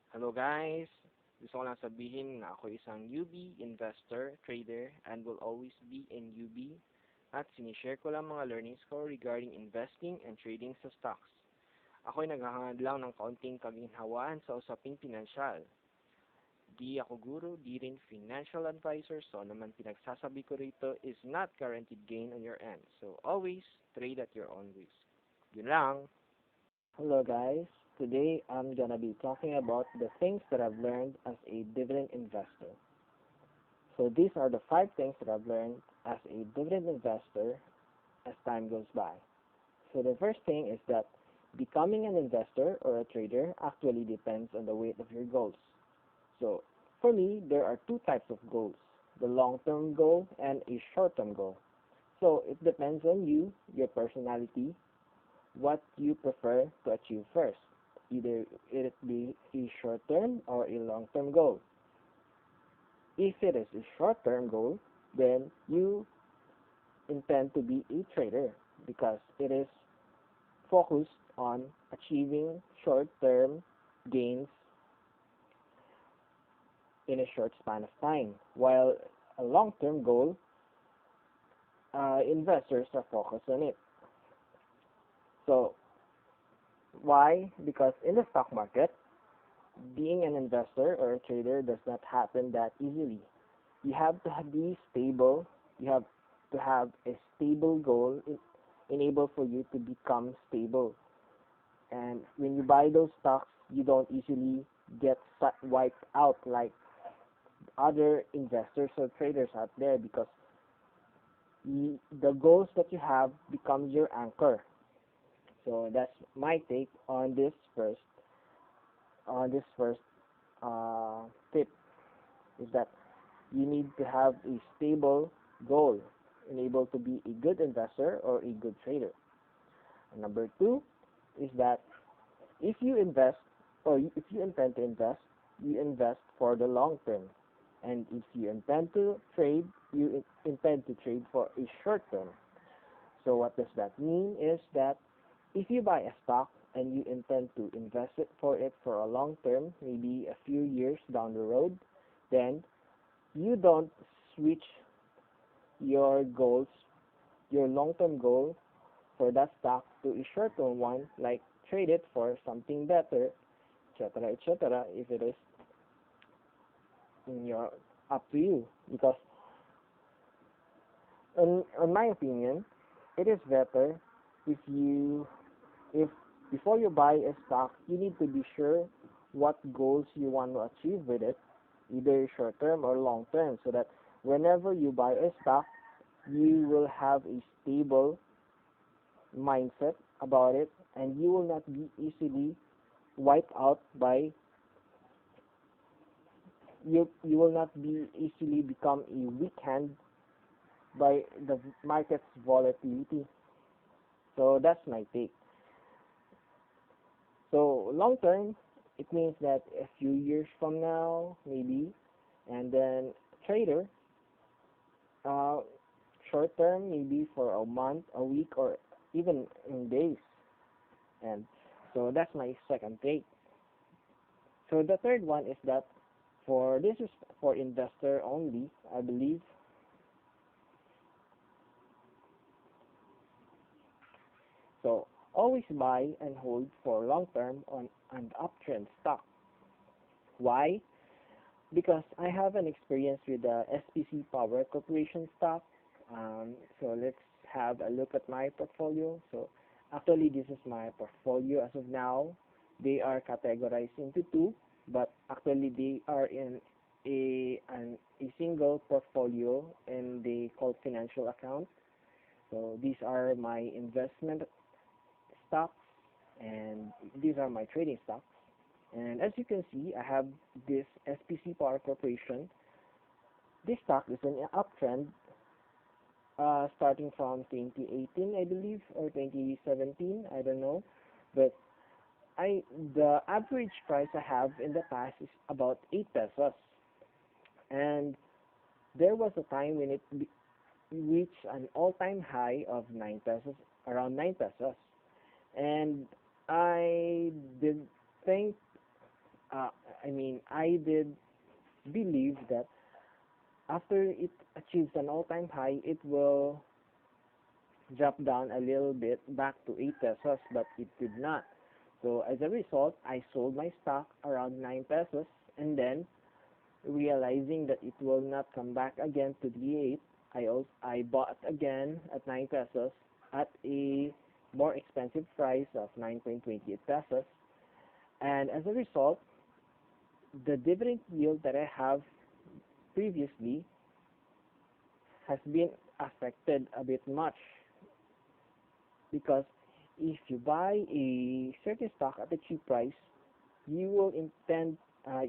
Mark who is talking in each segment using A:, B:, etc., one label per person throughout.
A: Hello guys! Gusto ko lang sabihin na ako isang newbie investor, trader, and will always be a newbie at sinishare ko lang mga learnings ko regarding investing and trading sa stocks. Ako'y naghahangad lang ng kaunting kaginhawaan sa usaping pinansyal. Di ako guru, di rin financial advisor, so naman pinagsasabi ko rito is not guaranteed gain on your end. So always trade at your own risk. Yun lang!
B: Hello guys, today I'm gonna be talking about the things that I've learned as a dividend investor. So these are the 5 things that I've learned as a dividend investor as time goes by. So the first thing is that becoming an investor or a trader actually depends on the weight of your goals. So for me, there are two types of goals, the long-term goal and a short-term goal. So it depends on you, your personality, what you prefer to achieve first. Either it be a short-term or a long-term goal. If it is a short-term goal, then you intend to be a trader because it is focused on achieving short-term gains in a short span of time. While a long-term goal, investors are focused on it. So why? Because in the stock market, being an investor or a trader does not happen that easily. You have to be stable. You have to have a stable goal enable for you to become stable. And when you buy those stocks, you don't easily get wiped out like other investors or traders out there because the goals that you have becomes your anchor. So that's my take on this first tip is that you need to have a stable goal and able to be a good investor or a good trader. And number two is that if you invest or if you intend to invest, you invest for the long term. And if you intend to trade, you intend to trade for a short term. So what does that mean is that if you buy a stock and you intend to invest it for a long term, maybe a few years down the road, then you don't switch your goals, your long-term goal for that stock to a short-term one, like trade it for something better, etc., if it is in your up to you. Because in my opinion, it is better if before you buy a stock, you need to be sure what goals you want to achieve with it, either short term or long term, so that whenever you buy a stock, you will have a stable mindset about it and you will not be easily wiped out by you will not be easily become a weak hand by the market's volatility. So that's my take. So long term, it means that a few years from now, maybe, and then trader, uh, short term, maybe for a month, a week, or even in days. And so that's my second take. So the third one is that for this is for investor only, I believe. So always buy and hold for long term on an uptrend stock. Why? Because I have an experience with the SPC Power Corporation stock. So let's have a look at my portfolio. So actually, this is my portfolio as of now. They are categorized into two, but actually they are in a single portfolio and they call financial account. So these are my investment stocks and these are my trading stocks. And as you can see, I have this SPC Power Corporation. This stock is in an uptrend starting from 2018, I believe, or 2017, I don't know. But the average price I have in the past is about 8 pesos. And there was a time when it reached an all-time high of 9 pesos, around 9 pesos. And I did think I did believe that after it achieves an all-time high, it will drop down a little bit back to 8 pesos, but it did not. So as a result, I sold my stock around 9 pesos, and then realizing that it will not come back again to the 8, I bought again at 9 pesos at a more expensive price of 9.28 pesos. And as a result, the dividend yield that I have previously has been affected a bit much, because if you buy a certain stock at a cheap price, you will intend uh,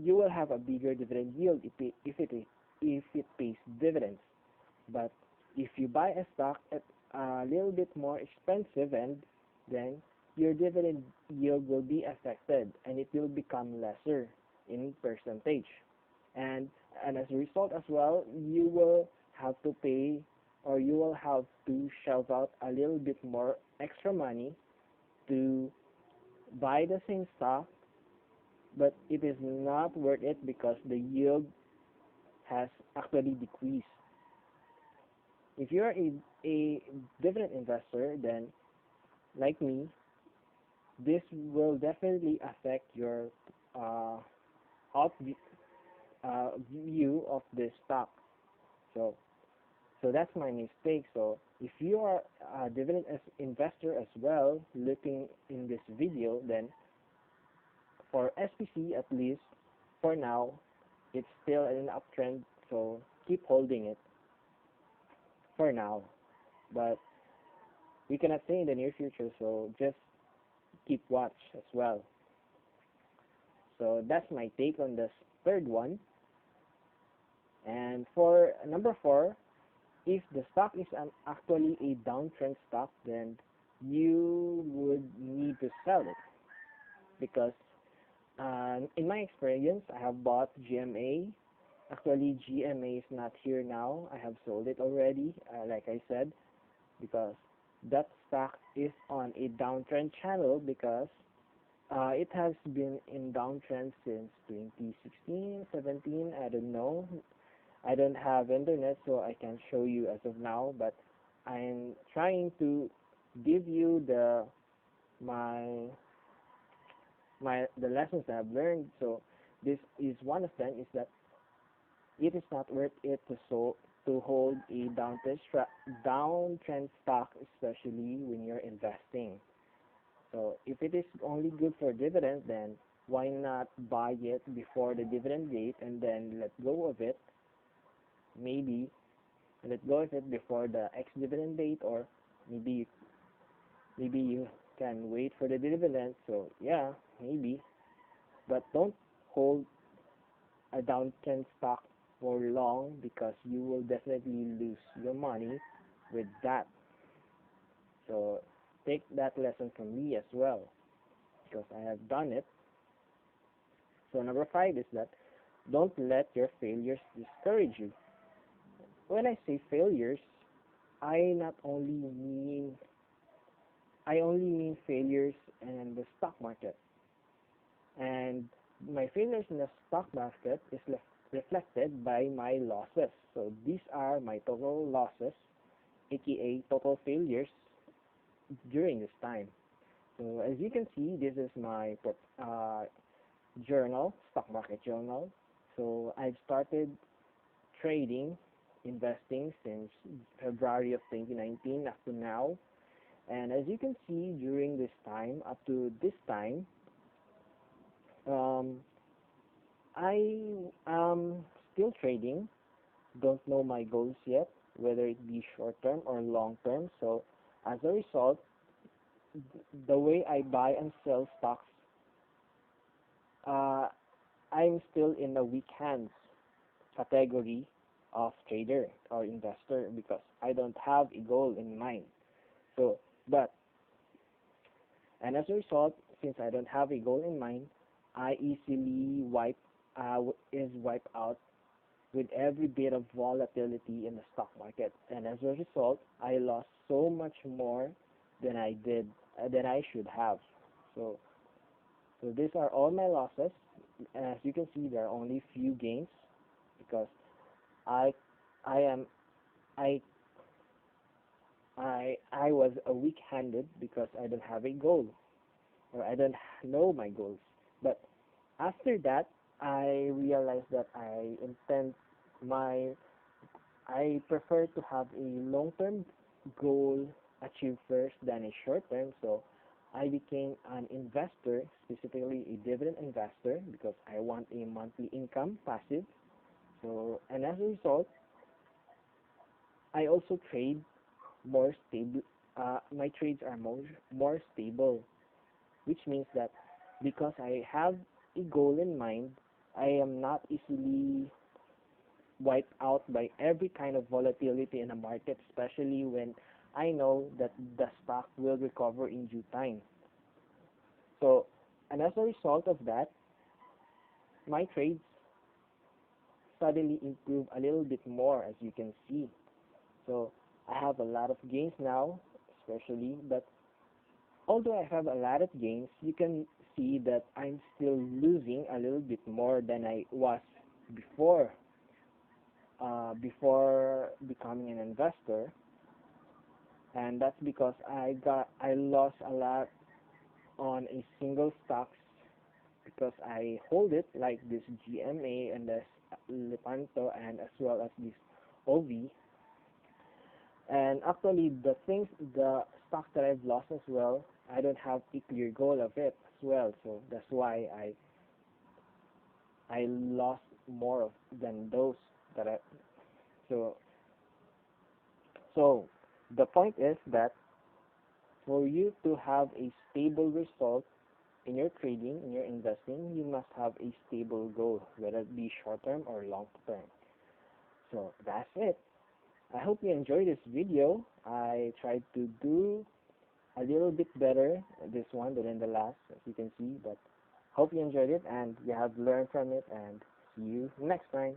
B: you will have a bigger dividend yield if it pays dividends. But if you buy a stock at a little bit more expensive end, then your dividend yield will be affected and it will become lesser in percentage. And as a result as well, you will have to pay, or you will have to shell out a little bit more extra money to buy the same stock, but it is not worth it because the yield has actually decreased. If you're a dividend investor, then like me, this will definitely affect your uh, out view of this stock. So that's my mistake. So if you are a dividend as investor as well, looking in this video, then for SPC at least for now, it's still in an uptrend. So keep holding it for now. But we cannot say in the near future. So just keep watch as well. So that's my take on this third one. And for number 4, if the stock is actually a downtrend stock, then you would need to sell it, because in my experience, I have bought GMA. Actually, GMA is not here now. I have sold it already, like I said, because that stock is on a downtrend channel, because it has been in downtrend since 2016, 17, I don't know. I don't have internet, so I can show you as of now, but I'm trying to give you my the lessons that I've learned. So this is one of them, is that it is not worth it to hold a downtrend stock, especially when you're investing. So if it is only good for dividends, then why not buy it before the dividend date and then let go of it? Maybe let go of it before the ex-dividend date, or maybe you can wait for the dividend. So yeah, maybe, but don't hold a downtrend stock for long, because you will definitely lose your money with that. So take that lesson from me as well, because I have done it. So number 5 is that don't let your failures discourage you. When I say failures, I not only mean I only mean failures in the stock market. And my failures in the stock market is reflected by my losses. So these are my total losses, aka total failures during this time. So as you can see, this is my journal, stock market journal. So I've started trading, investing since February of 2019 up to now. And as you can see, during this time, up to this time, um, I am still trading. Don't know my goals yet, whether it be short term or long term. So as a result, the way I buy and sell stocks, uh, I'm still in the weak hands category of trader or investor, because I don't have a goal in mind. So, but and as a result, since I don't have a goal in mind, I easily wipe out with every bit of volatility in the stock market, and as a result, I lost so much more than I did than I should have. So, these are all my losses as you can see, there are only few gains because I I am I I was a weak-handed because I don't have a goal, or I don't know my goals. But after that, I realized that my I prefer to have a long-term goal achieved first than a short-term. So I became an investor, specifically a dividend investor, because I want a monthly income, passive. So, and as a result, I also trade more stable. My trades are more stable, which means that because I have a goal in mind, I am not easily wiped out by every kind of volatility in the market, especially when I know that the stock will recover in due time. So, and as a result of that, my trades suddenly improve a little bit more, as you can see. So, I have a lot of gains now, especially, but although I have a lot of gains, you can see that I'm still losing a little bit more than I was before, before becoming an investor, and that's because I lost a lot on a single stocks because I hold it like this GMA and this Lepanto and as well as this OV. And actually, the stocks that I've lost as well, I don't have a clear goal of it as well. So that's why I lost more than those that I. So so the point is that for you to have a stable result in your trading, in your investing, you must have a stable goal, whether it be short term or long term. So that's it. I hope you enjoyed this video. I tried to do a little bit better this one than in the last, as you can see, but hope you enjoyed it and you have learned from it, and see you next time.